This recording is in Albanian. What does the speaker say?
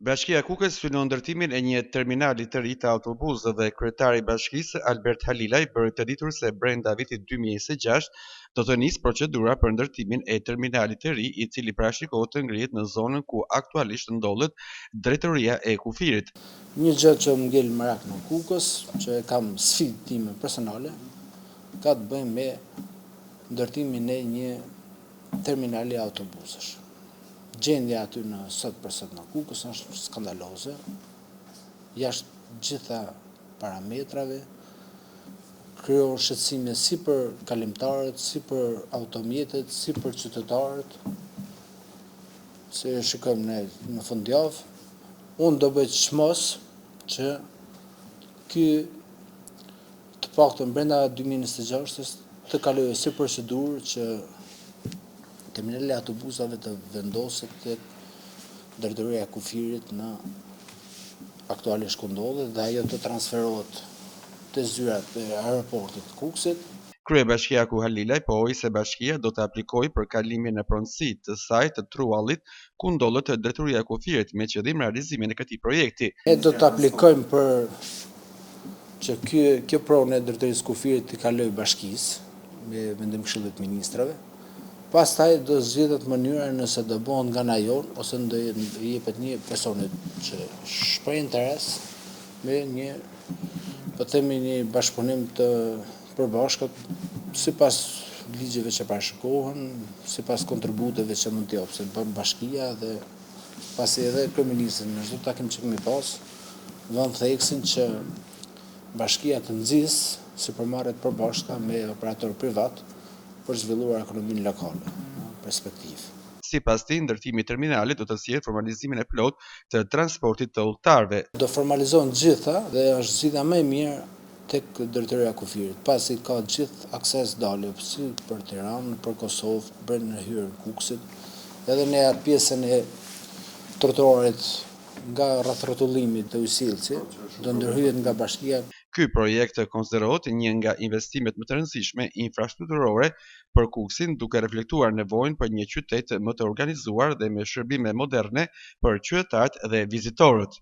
Bashkia e Kukës synon ndërtimin e një terminali të ri të autobusëve dhe kryetari i bashkisë Albert Halilaj bëri të ditur se brenda vitit 2026 do të nisë procedura për ndërtimin e terminalit të ri, i cili parashikohet të ngrihet në zonën ku aktualisht ndodhet drejtoria e kufirit. Një gjë që më ngel merak në Kukës, që kam sfidë time personale, ka të bëjë me ndërtimin e një terminali autobusësh. Gjendja aty sot në Kukës është skandaloze, jashtë gjitha parametrave, krijon shqetësime si për kalimtarët, si për automjetet, si për qytetarët, se shikojmë ne në fundjavë. Unë do bëj çmos që ky të paktën brenda 2026 të kalojë si procedurë që terminali i autobusave të vendoset tek drejtoria e kufirit në aktualisht ku ndodhet dhe ajo të transferohet te zyrat e aeroportit të Kukësit. Kryebashkiaku Halilaj pohoi se bashkia do të aplikojë për kalimin e pronësisë të saj të Truallit, ku ndodhet drejtoria e kufirit, me qëllim realizimin e këtij projekti. Ne do të aplikojmë për që kjo pronë e drejtorisë kufirit të kalojë bashkisë me vendim Këshillit të Ministrave. Pastaj do zgjedhet mënyra nëse do bëhen nga ana jon ose do jepet një personit që shpreh interes me një, po themi, një bashkëpunim të përbashkët sipas ligjeve që parashikohen, sipas kontributeve që mund t'i japë bashkia dhe pasi edhe kryeministri në çdo takim që kemi pas vënë theksin që bashkia të nxjisë sipërmarrjet përbashkëta me operator privat për zhvilluar ekonominë lokale në perspektivë. Sipas tij, ndërtimi i terminalit do të sjellë formalizimin e plotë të transportit të udhëtarëve. Do formalizohen gjitha dhe është zgjidhja më e mirë tek drejtoria e kufirit, pasi ka gjithë akses dalje si për Tiranë, për Kosovë, brenda hyrjen e Kukësit, edhe në atë pjesën e trotuarit nga rreth rrotullimit të Ujësillçit do ndërhyjet nga bashkia. Ky projekt konsiderohet një nga investimet më të rëndësishme infrastrukturore për Kukësin, duke reflektuar nevojën për një qytet më të organizuar dhe me shërbime moderne për qytetarët dhe vizitorët.